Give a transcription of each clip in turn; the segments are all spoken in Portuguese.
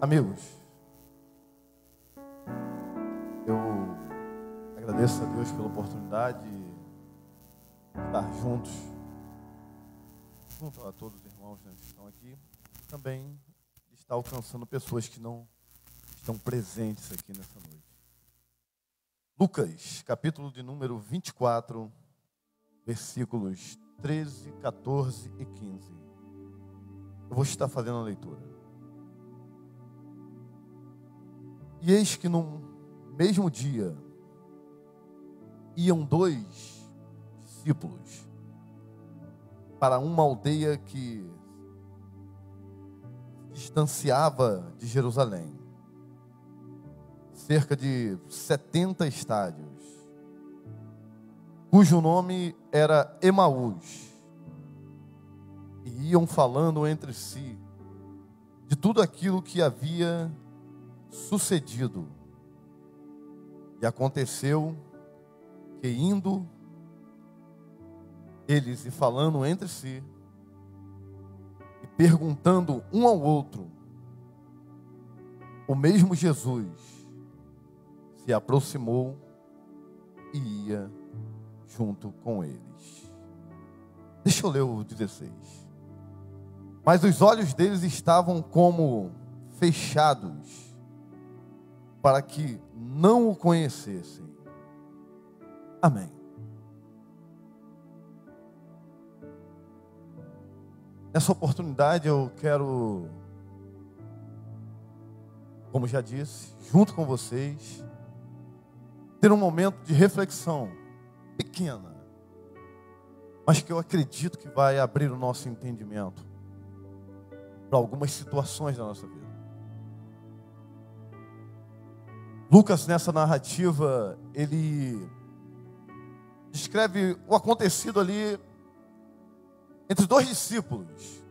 Amigos, eu agradeço a Deus pela oportunidade de estar junto a todos os irmãos que estão aqui, e também de estar alcançando pessoas que não estão presentes aqui nessa noite. Lucas, capítulo de número 24, versículos 13, 14 e 15. Eu vou estar fazendo a leitura. E eis que no mesmo dia iam 2 discípulos para uma aldeia que distanciava de Jerusalém, cerca de 70 estádios, cujo nome era Emaús, e iam falando entre si de tudo aquilo que havia sucedido. E aconteceu que, indo eles e falando entre si e perguntando um ao outro, o mesmo Jesus se aproximou e ia junto com eles. Deixa eu ler o 16. Mas os olhos deles estavam como fechados, para que não o conhecessem. Amém. Nessa oportunidade eu quero, como já disse, junto com vocês, ter um momento de reflexão pequena, mas que eu acredito que vai abrir o nosso entendimento para algumas situações da nossa vida. Lucas, nessa narrativa, ele descreve o acontecido ali entre 2 discípulos,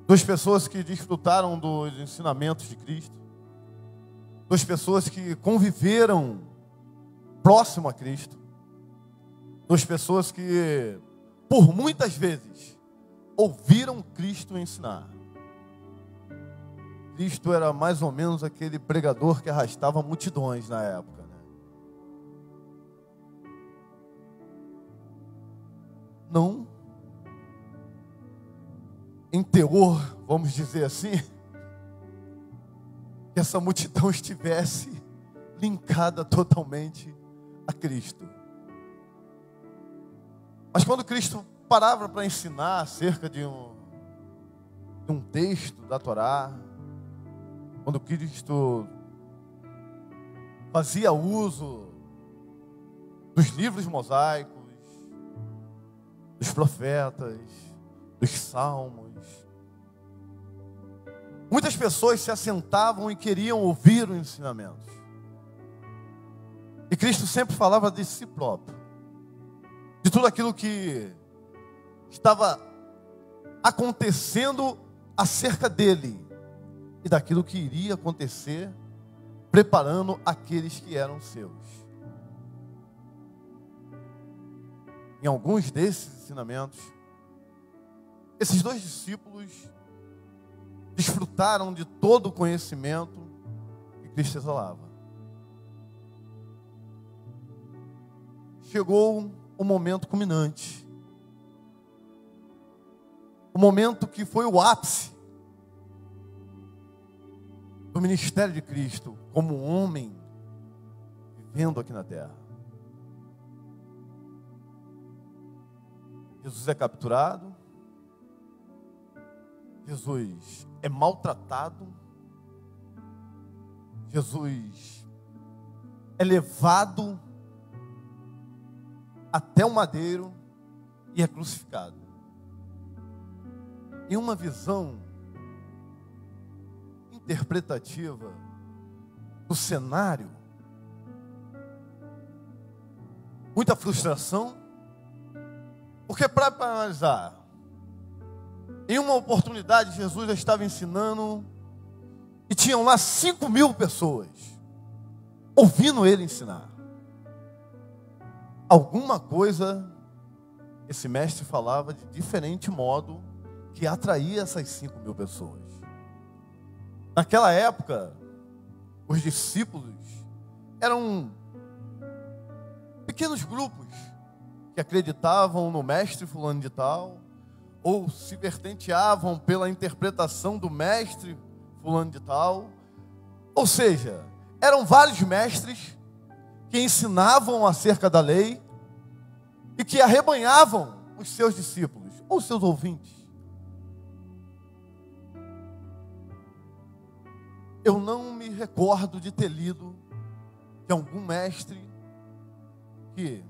2 pessoas que desfrutaram dos ensinamentos de Cristo, 2 pessoas que conviveram próximo a Cristo, 2 pessoas que, por muitas vezes, ouviram Cristo ensinar. Cristo era mais ou menos aquele pregador que arrastava multidões na época, né? Não em teor, vamos dizer assim, que essa multidão estivesse linkada totalmente a Cristo. Mas quando Cristo parava para ensinar acerca de um texto da Torá, quando Cristo fazia uso dos livros mosaicos, dos profetas, dos salmos, muitas pessoas se assentavam e queriam ouvir os ensinamentos. E Cristo sempre falava de si próprio, de tudo aquilo que estava acontecendo acerca dele e daquilo que iria acontecer, preparando aqueles que eram seus. Em alguns desses ensinamentos, esses 2 discípulos desfrutaram de todo o conhecimento que Cristo exalava. Chegou o momento culminante, o momento que foi o ápice do ministério de Cristo como homem vivendo aqui na terra. Jesus é capturado, Jesus é maltratado, Jesus é levado até o madeiro e é crucificado. Em uma visão interpretativa do cenário, muita frustração, porque para analisar, em uma oportunidade Jesus já estava ensinando e tinham lá 5.000 pessoas ouvindo ele ensinar. Alguma coisa esse mestre falava de diferente modo que atraía essas 5.000 pessoas. Naquela época, os discípulos eram pequenos grupos que acreditavam no mestre fulano de tal, ou se vertenteavam pela interpretação do mestre fulano de tal. Ou seja, eram vários mestres que ensinavam acerca da lei e que arrebanhavam os seus discípulos, ou seus ouvintes. Eu não me recordo de ter lido de algum mestre que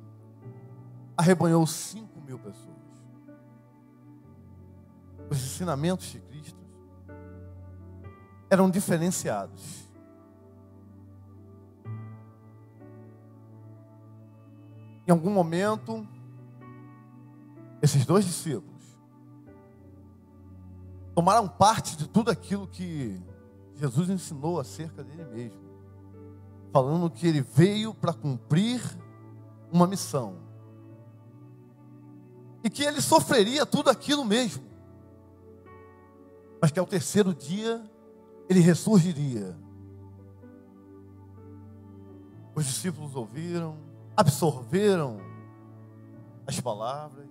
arrebanhou 5.000 pessoas. Os ensinamentos de Cristo eram diferenciados. Em algum momento, esses 2 discípulos tomaram parte de tudo aquilo que Jesus ensinou acerca dele mesmo, falando que ele veio para cumprir uma missão e que ele sofreria tudo aquilo mesmo, mas que ao 3º dia ele ressurgiria. Os discípulos ouviram, absorveram as palavras,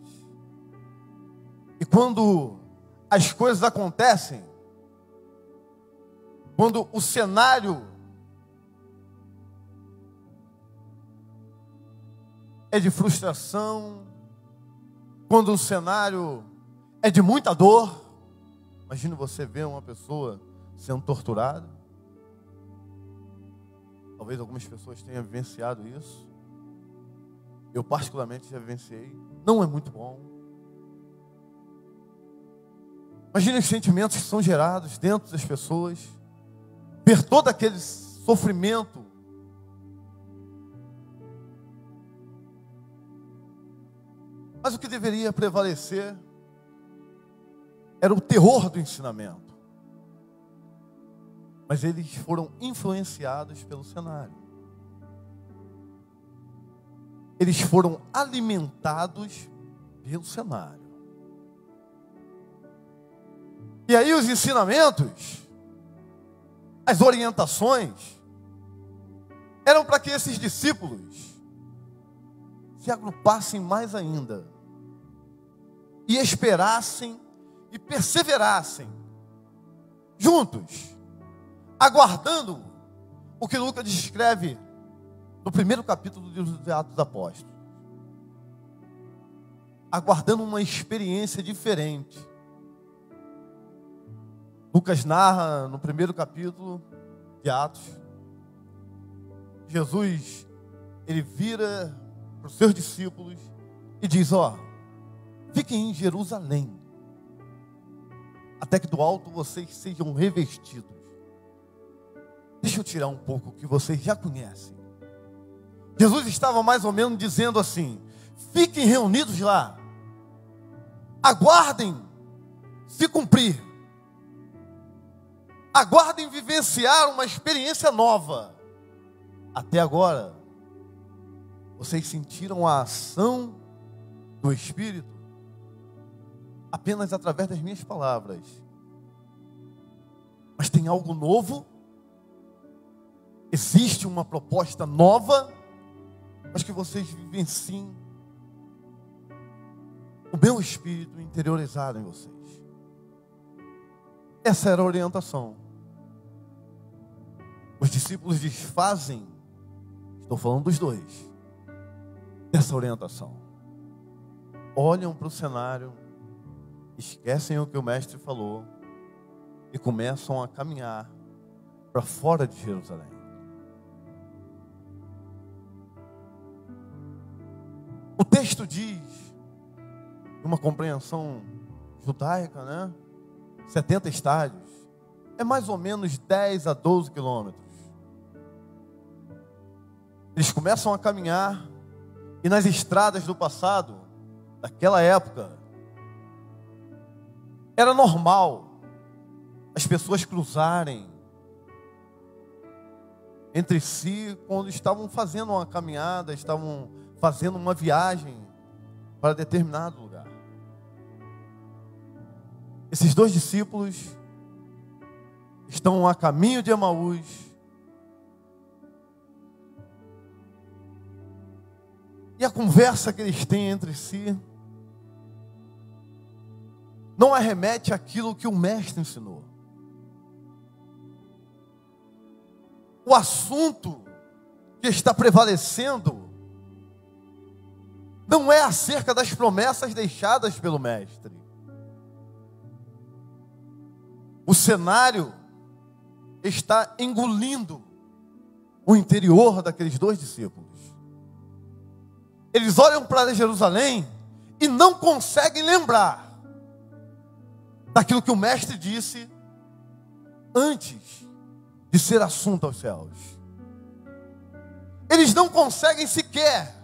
e quando as coisas acontecem, quando o cenário é de frustração, quando o cenário é de muita dor, imagina você ver uma pessoa sendo torturada. Talvez algumas pessoas tenham vivenciado isso. Eu particularmente já vivenciei. Não é muito bom. Imagina os sentimentos que são gerados dentro das pessoas. Ver todo aquele sofrimento. Mas o que deveria prevalecer era o terror do ensinamento. Mas eles foram influenciados pelo cenário. Eles foram alimentados pelo cenário. E aí os ensinamentos, as orientações, eram para que esses discípulos se agrupassem mais ainda e esperassem e perseverassem juntos, aguardando o que Lucas descreve no 1º capítulo do livro dos Atos dos Apóstolos, aguardando uma experiência diferente. Lucas narra no 1º capítulo de Atos, Jesus, ele vira para os seus discípulos e diz: fiquem em Jerusalém, até que do alto vocês sejam revestidos. Deixa eu tirar um pouco o que vocês já conhecem. Jesus estava mais ou menos dizendo assim: fiquem reunidos lá, aguardem se cumprir, aguardem vivenciar uma experiência nova. Até agora, vocês sentiram a ação do Espírito apenas através das minhas palavras. Mas tem algo novo, existe uma proposta nova, mas que vocês vivenciem o meu Espírito interiorizado em vocês. Essa era a orientação. Os discípulos desfazem, estou falando dos 2, dessa orientação. Olham para o cenário, esquecem o que o mestre falou e começam a caminhar para fora de Jerusalém. O texto diz, uma compreensão judaica, 70 estádios, é mais ou menos 10 a 12 quilômetros. Eles começam a caminhar, e nas estradas do passado, daquela época, era normal as pessoas cruzarem entre si quando estavam fazendo uma caminhada, estavam fazendo uma viagem para determinado lugar. Esses 2 discípulos estão a caminho de Emaús. E a conversa que eles têm entre si não arremete àquilo que o mestre ensinou. O assunto que está prevalecendo não é acerca das promessas deixadas pelo mestre. O cenário está engolindo o interior daqueles dois discípulos. Eles olham para Jerusalém e não conseguem lembrar daquilo que o mestre disse antes de ser assunto aos céus. Eles não conseguem sequer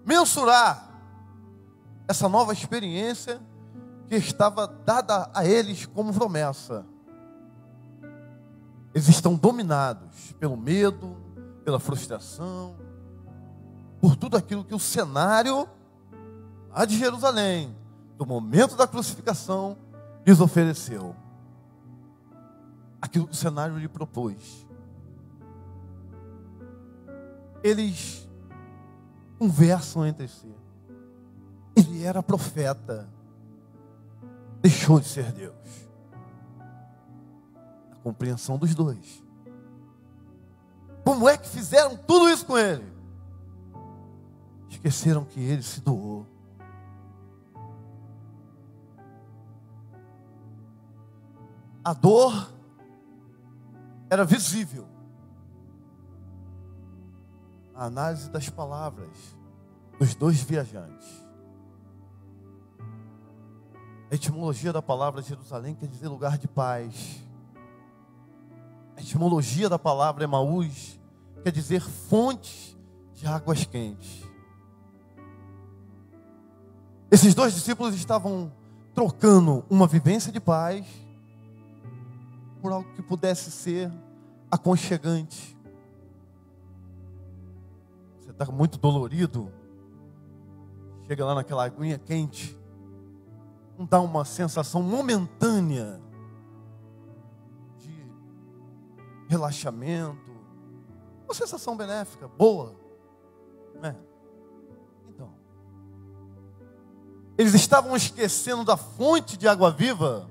mensurar essa nova experiência que estava dada a eles como promessa. Eles estão dominados pelo medo, pela frustração, por tudo aquilo que o cenário lá de Jerusalém, do momento da crucificação, lhes ofereceu. Aquilo que o cenário lhe propôs. Eles conversam entre si. Ele era profeta, deixou de ser Deus. A compreensão dos dois. Como é que fizeram tudo isso com ele? Esqueceram que ele se doou. A dor era visível. A análise das palavras dos dois viajantes. A etimologia da palavra Jerusalém quer dizer lugar de paz. A etimologia da palavra Emaús quer dizer fonte de águas quentes. Esses dois discípulos estavam trocando uma vivência de paz por algo que pudesse ser aconchegante. Você está muito dolorido, chega lá naquela aguinha quente, não dá uma sensação momentânea de relaxamento, uma sensação benéfica, boa, né? Então, eles estavam esquecendo da fonte de água viva,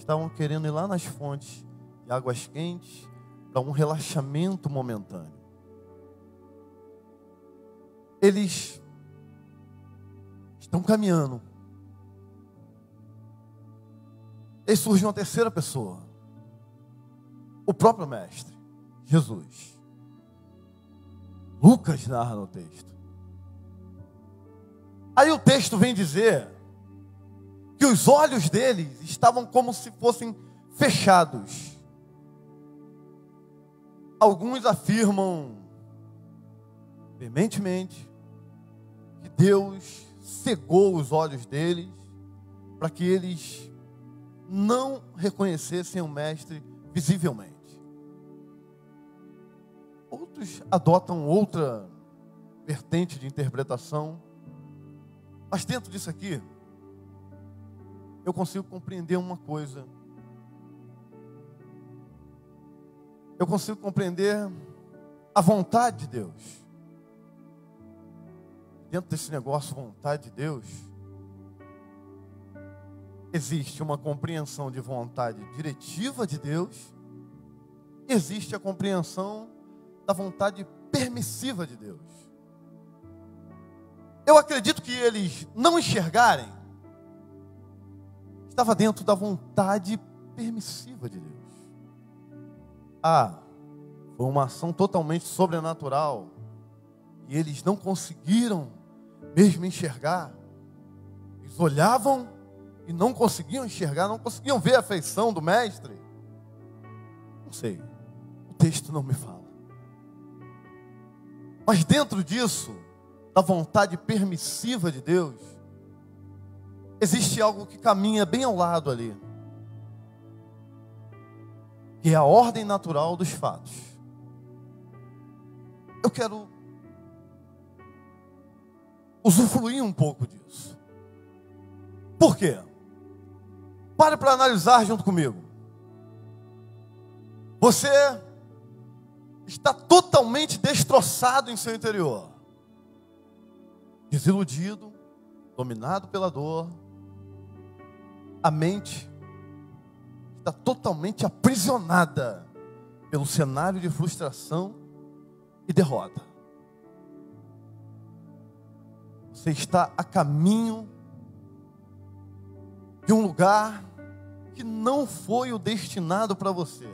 estavam querendo ir lá nas fontes de águas quentes para um relaxamento momentâneo. Eles estão caminhando. E surge uma terceira pessoa. O próprio mestre, Jesus. Lucas narra no texto. Aí o texto vem dizer que os olhos deles estavam como se fossem fechados. Alguns afirmam veementemente que Deus cegou os olhos deles para que eles não reconhecessem o mestre visivelmente. Outros adotam outra vertente de interpretação, mas dentro disso aqui eu consigo compreender uma coisa. Eu consigo compreender a vontade de Deus. Dentro desse negócio, vontade de Deus, existe uma compreensão de vontade diretiva de Deus, existe a compreensão da vontade permissiva de Deus. Eu acredito que eles não enxergarem estava dentro da vontade permissiva de Deus. Foi uma ação totalmente sobrenatural e eles não conseguiram mesmo enxergar. Eles olhavam e não conseguiam enxergar, não conseguiam ver a feição do mestre. Não sei, o texto não me fala. Mas dentro disso, da vontade permissiva de Deus, existe algo que caminha bem ao lado ali, que é a ordem natural dos fatos. Eu quero usufruir um pouco disso. Por quê? Pare para analisar junto comigo. Você está totalmente destroçado em seu interior, desiludido, dominado pela dor. A mente está totalmente aprisionada pelo cenário de frustração e derrota. Você está a caminho de um lugar que não foi o destinado para você.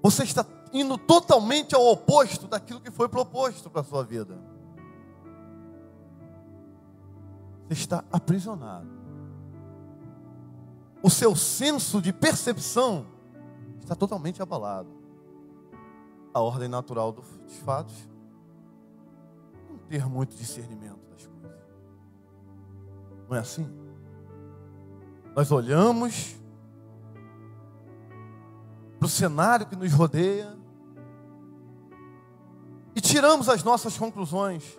Você está indo totalmente ao oposto daquilo que foi proposto para a sua vida. Você está aprisionado. O seu senso de percepção está totalmente abalado. A ordem natural dos fatos, não ter muito discernimento das coisas. Não é assim? Nós olhamos para o cenário que nos rodeia e tiramos as nossas conclusões.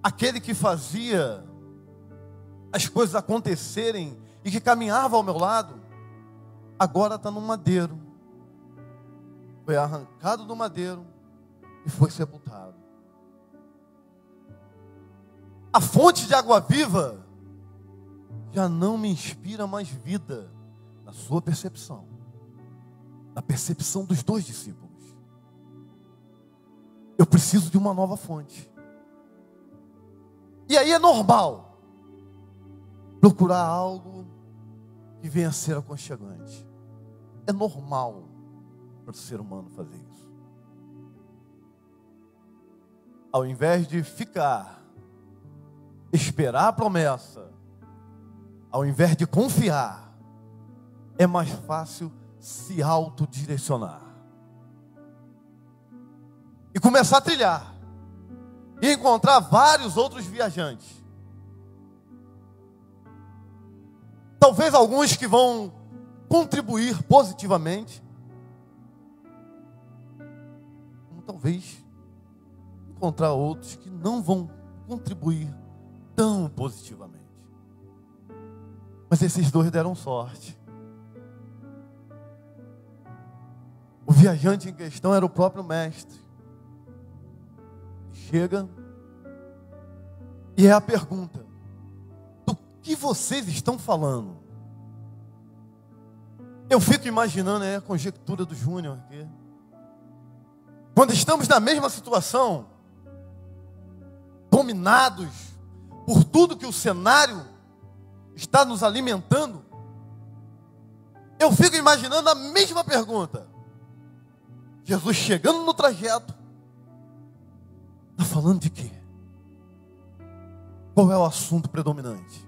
Aquele que fazia as coisas acontecerem e que caminhava ao meu lado, agora está no madeiro. Foi arrancado do madeiro e foi sepultado. A fonte de água viva já não me inspira mais vida na sua percepção, na percepção dos dois discípulos. Eu preciso de uma nova fonte. E aí é normal procurar algo que venha a ser aconchegante. É normal para o ser humano fazer isso. Ao invés de ficar, esperar a promessa, ao invés de confiar, é mais fácil se autodirecionar e começar a trilhar e encontrar vários outros viajantes. Talvez alguns que vão contribuir positivamente, como talvez encontrar outros que não vão contribuir tão positivamente. Mas esses dois deram sorte. O viajante em questão era o próprio mestre. Chega e é a pergunta: do que vocês estão falando? Eu fico imaginando a conjectura do Júnior aqui. Quando estamos na mesma situação, dominados por tudo que o cenário está nos alimentando, eu fico imaginando a mesma pergunta. Jesus chegando no trajeto, está falando de quê? Qual é o assunto predominante?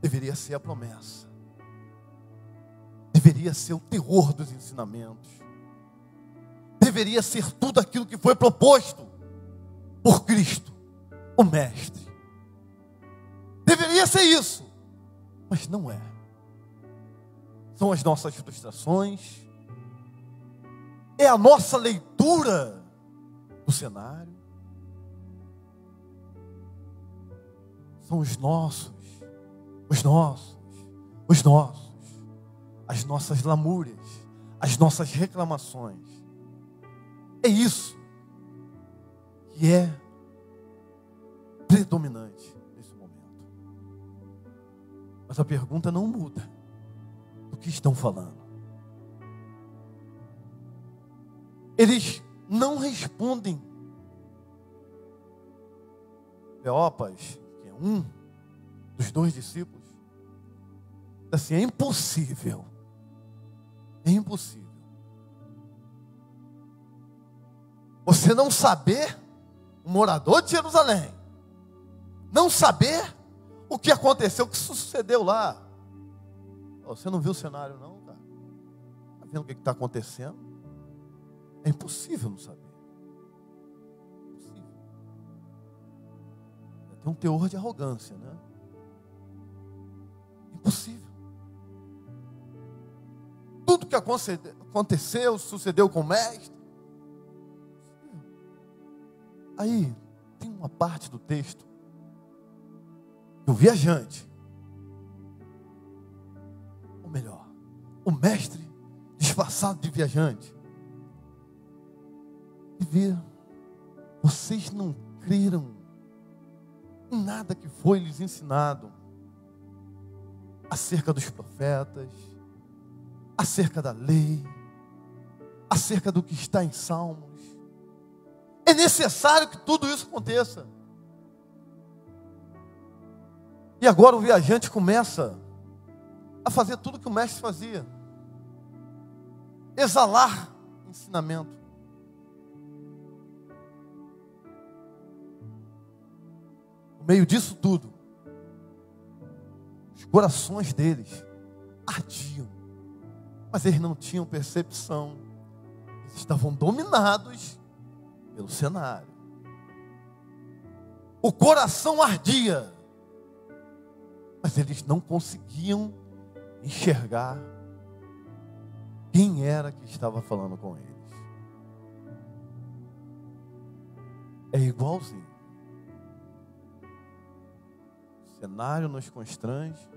Deveria ser a promessa. Deveria ser o teor dos ensinamentos. Deveria ser tudo aquilo que foi proposto por Cristo, o Mestre. Deveria ser isso, mas não é. São as nossas frustrações, é a nossa leitura do cenário, são os nossos, as nossas lamúrias, as nossas reclamações. É isso que é predominante nesse momento. Mas a pergunta não muda. Do que estão falando? Eles não respondem. Cleopas, que é um dos dois discípulos, assim, é impossível. É impossível você não saber, um morador de Jerusalém, não saber o que aconteceu, o que sucedeu lá. Você não viu o cenário não, cara? Está vendo o que está acontecendo? É impossível não saber. Impossível. Tem um teor de arrogância, né? Impossível. Tudo que aconteceu, sucedeu com o mestre. Aí, tem uma parte do texto que o viajante o mestre disfarçado de viajante e vê: vocês não creram em nada que foi lhes ensinado acerca dos profetas, acerca da lei, acerca do que está em Salmos. É necessário que tudo isso aconteça. E agora o viajante começa a fazer tudo que o mestre fazia: exalar ensinamento. No meio disso tudo, os corações deles ardiam, mas eles não tinham percepção. Eles estavam dominados pelo cenário. O coração ardia, mas eles não conseguiam enxergar quem era que estava falando com eles. É igualzinho. O cenário nos constrange,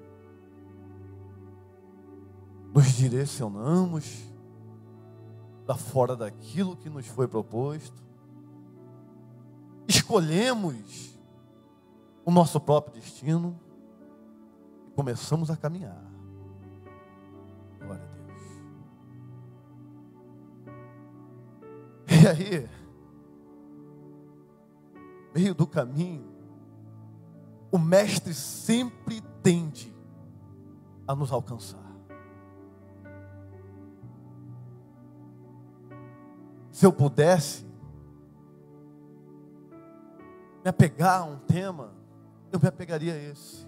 nos direcionamos para fora daquilo que nos foi proposto, escolhemos o nosso próprio destino e começamos a caminhar. Glória a Deus. E aí, no meio do caminho, o mestre sempre tende a nos alcançar. Se eu pudesse me apegar a um tema, eu me apegaria a esse: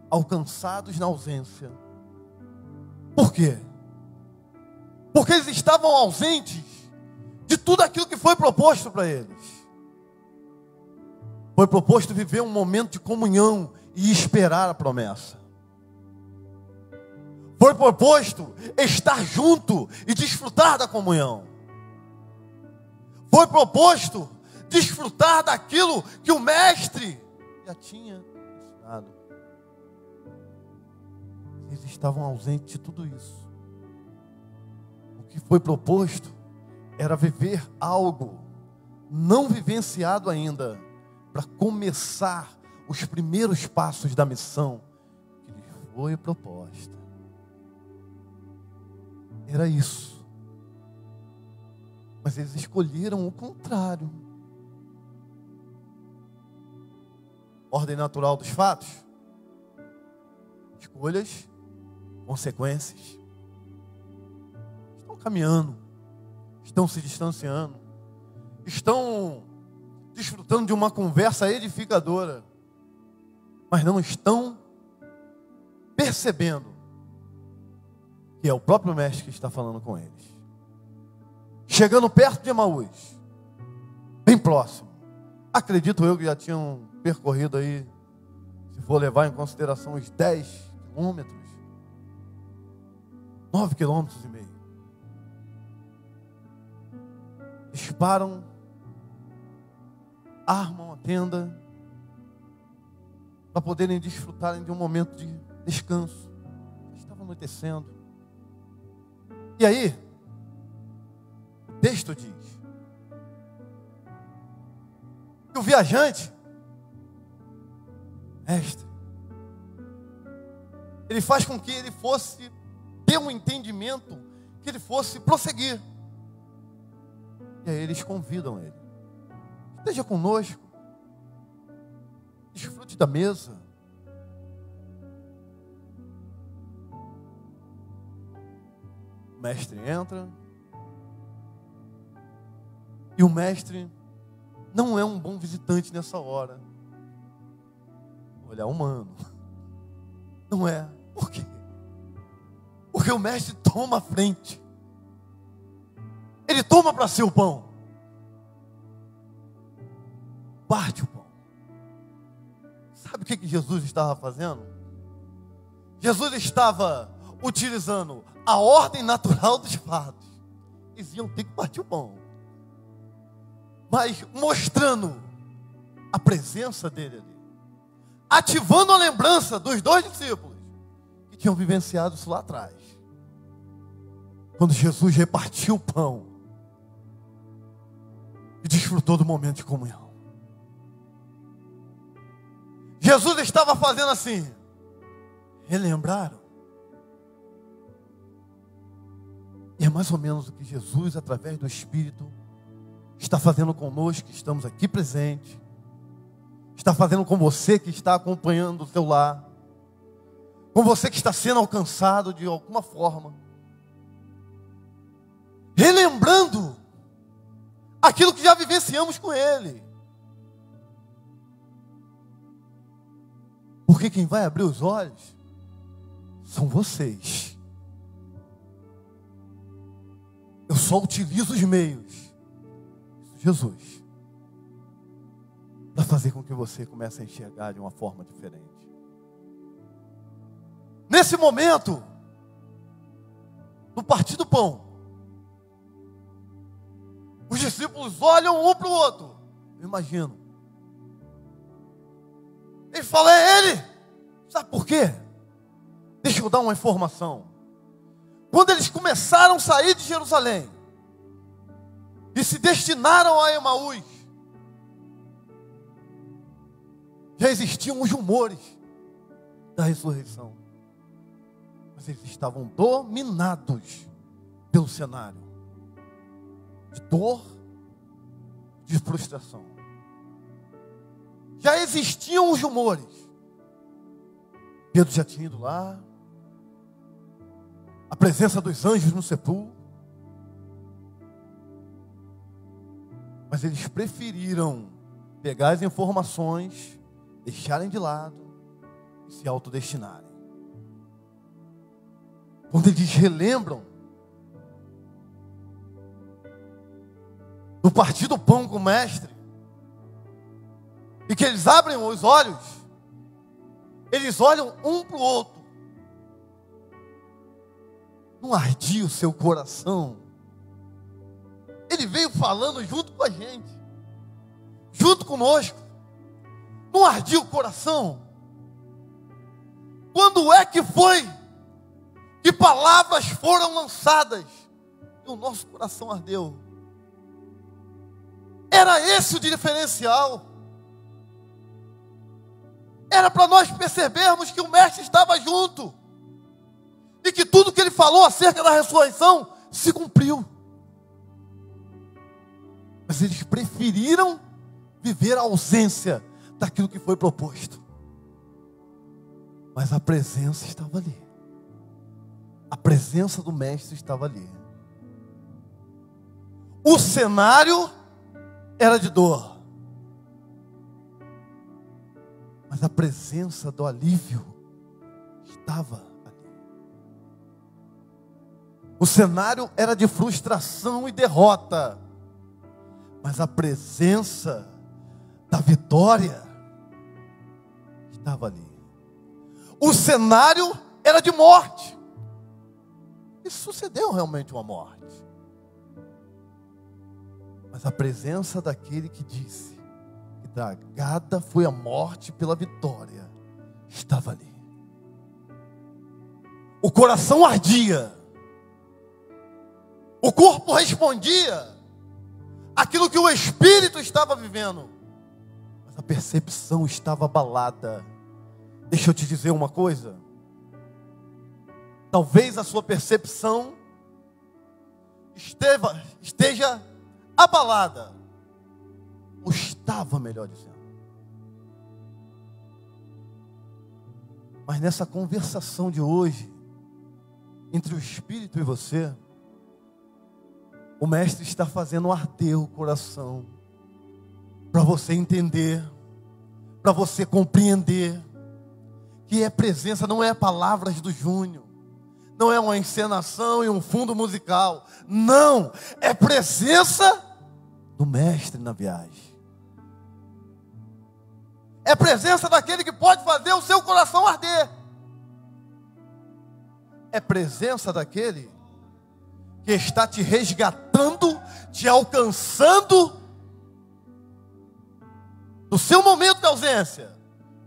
alcançados na ausência. Por quê? Porque eles estavam ausentes de tudo aquilo que foi proposto para eles. Foi proposto viver um momento de comunhão e esperar a promessa. Foi proposto estar junto e desfrutar da comunhão. Foi proposto desfrutar daquilo que o mestre já tinha ensinado. Eles estavam ausentes de tudo isso. O que foi proposto era viver algo não vivenciado ainda, para começar os primeiros passos da missão que lhes foi proposta. Era isso. Mas eles escolheram o contrário. Ordem natural dos fatos: escolhas, consequências. Estão caminhando, estão se distanciando, estão desfrutando de uma conversa edificadora, mas não estão percebendo que é o próprio mestre que está falando com eles. Chegando perto de Emaús, bem próximo, acredito eu que já tinham percorrido aí, se for levar em consideração, os 10 quilômetros, 9,5 quilômetros. Disparam, armam a tenda para poderem desfrutarem de um momento de descanso. Estava anoitecendo. E aí, o texto diz que o viajante, mestre, ele faz com que ele fosse ter um entendimento, que ele fosse prosseguir. E aí eles convidam ele: esteja conosco, desfrute da mesa. O mestre entra, e o mestre não é um bom visitante nessa hora. Olhar humano. Não é. Por quê? Porque o mestre toma a frente. Ele toma para si o pão. Parte o pão. Sabe o que Jesus estava fazendo? Jesus estava utilizando a ordem natural dos fatos. Eles iam ter que partir o pão, mas mostrando a presença dele ali, ativando a lembrança dos dois discípulos que tinham vivenciado isso lá atrás, quando Jesus repartiu o pão e desfrutou do momento de comunhão. Jesus estava fazendo assim. Relembraram? E é mais ou menos o que Jesus, através do Espírito, está fazendo conosco, que estamos aqui presentes, está fazendo com você que está acompanhando o seu lar, com você que está sendo alcançado de alguma forma, relembrando aquilo que já vivenciamos com Ele. Porque quem vai abrir os olhos são vocês. Eu só utilizo os meios, Jesus, para fazer com que você comece a enxergar de uma forma diferente. Nesse momento, no partir do pão, os discípulos olham um para o outro. Eu imagino. Ele fala, é ele. Sabe por quê? Deixa eu dar uma informação. Quando eles começaram a sair de Jerusalém e se destinaram a Emaús, já existiam os rumores da ressurreição. Mas eles estavam dominados pelo cenário de dor, de frustração. Já existiam os rumores. Pedro já tinha ido lá, a presença dos anjos no sepulcro, mas eles preferiram pegar as informações, deixarem de lado e se autodestinarem. Quando eles relembram do partir do pão com o mestre, e que eles abrem os olhos, eles olham um para o outro. Não ardia o seu coração? Ele veio falando junto com a gente, junto conosco. Não ardia o coração? Quando é que foi que palavras foram lançadas e o nosso coração ardeu? Era esse o diferencial. Era para nós percebermos que o mestre estava junto e que tudo que ele falou acerca da ressurreição se cumpriu. Mas eles preferiram viver a ausência daquilo que foi proposto. Mas a presença estava ali. A presença do mestre estava ali. O cenário era de dor, mas a presença do alívio estava ali. O cenário era de frustração e derrota, mas a presença da vitória estava ali. O cenário era de morte, e sucedeu realmente uma morte, mas a presença daquele que disse que tragada foi a morte pela vitória estava ali. O coração ardia, o corpo respondia aquilo que o espírito estava vivendo, mas a percepção estava abalada. Deixa eu te dizer uma coisa. Talvez a sua percepção esteja abalada, ou estava, melhor dizendo. Mas nessa conversação de hoje, entre o Espírito e você, o Mestre está fazendo arder o coração, para você entender, para você compreender, que é presença, não é palavras do Júnior, não é uma encenação e um fundo musical, não, é presença do Mestre na viagem. É presença daquele que pode fazer o seu coração arder. É presença daquele que está te resgatando, te alcançando do seu momento de ausência,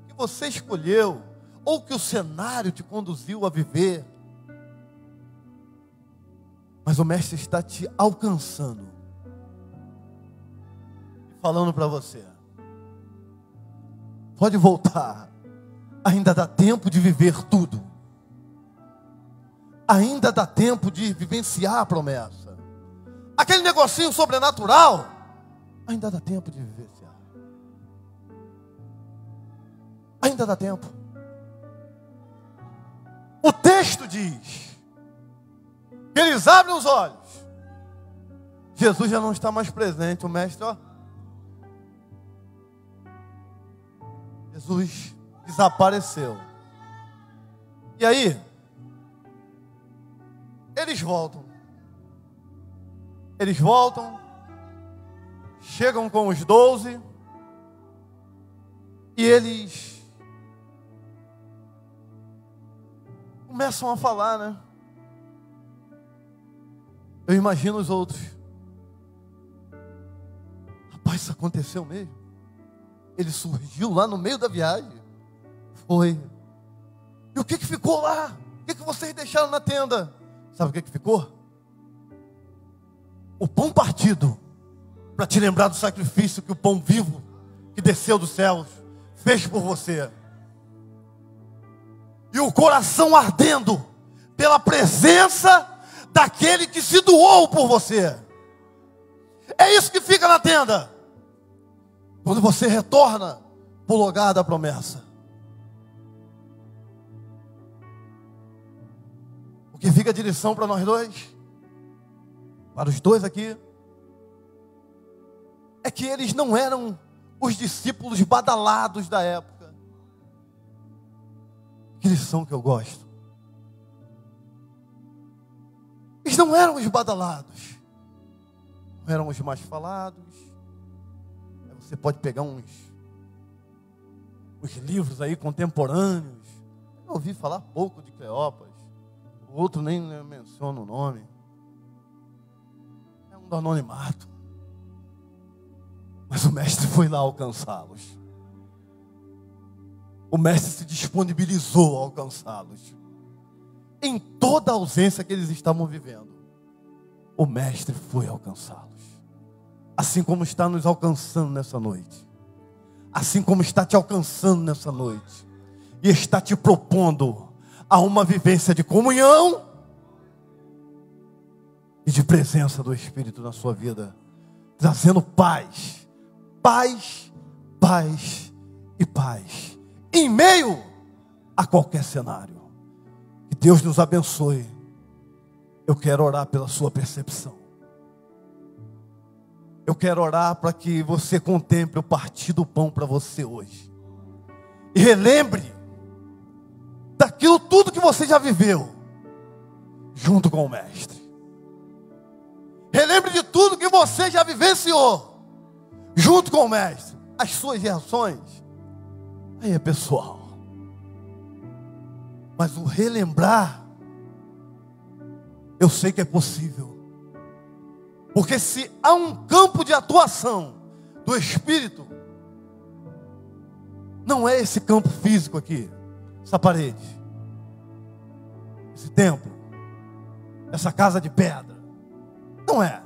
que você escolheu, ou que o cenário te conduziu a viver. Mas o Mestre está te alcançando e falando para você: pode voltar, ainda dá tempo de viver tudo, ainda dá tempo de vivenciar a promessa. Aquele negocinho sobrenatural, ainda dá tempo de vivenciar, ainda dá tempo. O texto diz que eles abrem os olhos, Jesus já não está mais presente. O Mestre, Jesus desapareceu. E aí, eles voltam, chegam com os 12, e eles começam a falar, né? Eu imagino os outros: rapaz, isso aconteceu mesmo? Ele surgiu lá no meio da viagem? Foi. E o que ficou lá? O que vocês deixaram na tenda? Sabe o que ficou? O pão partido, para te lembrar do sacrifício que o pão vivo, que desceu dos céus, fez por você. E o coração ardendo pela presença daquele que se doou por você. É isso que fica na tenda, quando você retorna para o lugar da promessa. O que fica de lição para nós dois, para os dois aqui, é que eles não eram os discípulos badalados da época. Que lição que eu gosto. Eles não eram os badalados, não eram os mais falados. Você pode pegar uns livros aí contemporâneos. Eu ouvi falar pouco de Cleópas, o outro nem menciona o nome. É um do anonimato. Mas o Mestre foi lá alcançá-los. O Mestre se disponibilizou a alcançá-los. Em toda a ausência que eles estavam vivendo, o Mestre foi alcançá-los. Assim como está nos alcançando nessa noite. Assim como está te alcançando nessa noite. E está te propondo a uma vivência de comunhão e de presença do Espírito na sua vida. Trazendo paz. Paz, paz e paz. Em meio a qualquer cenário. Que Deus nos abençoe. Eu quero orar pela sua percepção. Eu quero orar para que você contemple o partir do pão para você hoje. E relembre daquilo tudo que você já viveu junto com o Mestre. Relembre de tudo que você já vivenciou junto com o Mestre. As suas reações, aí é pessoal. Mas o relembrar, eu sei que é possível. Porque se há um campo de atuação do Espírito, não é esse campo físico aqui, essa parede, esse templo, essa casa de pedra. Não é.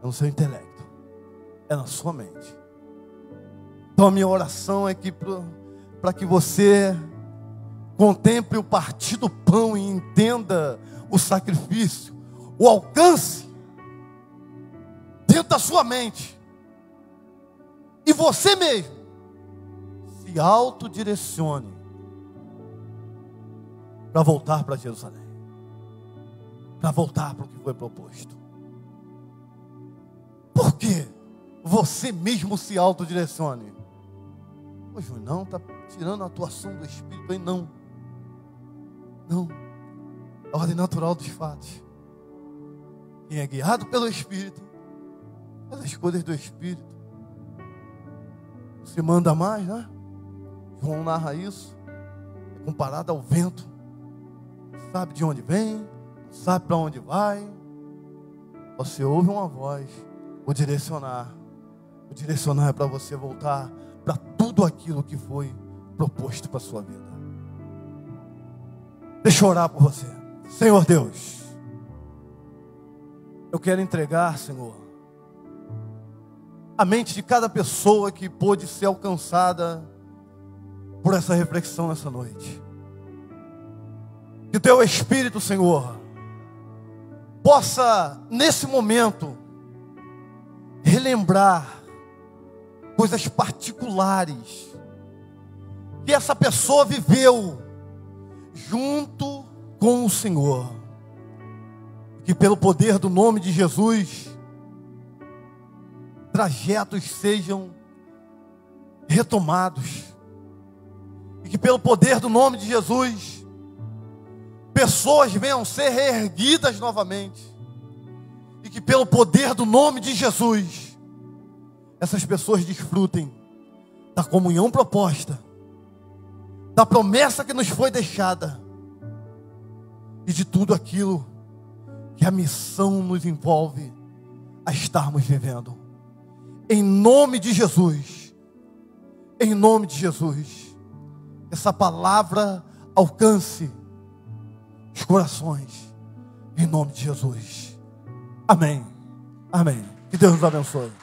É no seu intelecto, é na sua mente. Então a minha oração é que para que você contemple o partir do pão e entenda o sacrifício, o alcance dentro da sua mente, e você mesmo se autodirecione para voltar para Jerusalém, para voltar para o que foi proposto. Por que você mesmo se autodirecione? Ô Júnior, não, está tirando a atuação do Espírito aí, não. Não, a ordem natural dos fatos. Quem é guiado pelo Espírito, pelas coisas do Espírito, se manda mais, né? João narra isso, é comparado ao vento. Não sabe de onde vem, não sabe para onde vai. Você ouve uma voz, o direcionar. O direcionar é para você voltar para tudo aquilo que foi proposto para a sua vida. Deixa eu orar por você. Senhor Deus, eu quero entregar, Senhor, a mente de cada pessoa que pôde ser alcançada por essa reflexão nessa noite. Que o Teu Espírito, Senhor, possa, nesse momento, relembrar coisas particulares que essa pessoa viveu junto com o Senhor. Que pelo poder do nome de Jesus, trajetos sejam retomados. E que pelo poder do nome de Jesus, pessoas venham ser reerguidas novamente. E que pelo poder do nome de Jesus, essas pessoas desfrutem da comunhão proposta, da promessa que nos foi deixada e de tudo aquilo que a missão nos envolve a estarmos vivendo. Em nome de Jesus, em nome de Jesus, essa palavra alcance os corações, em nome de Jesus. Amém. Amém. Que Deus nos abençoe.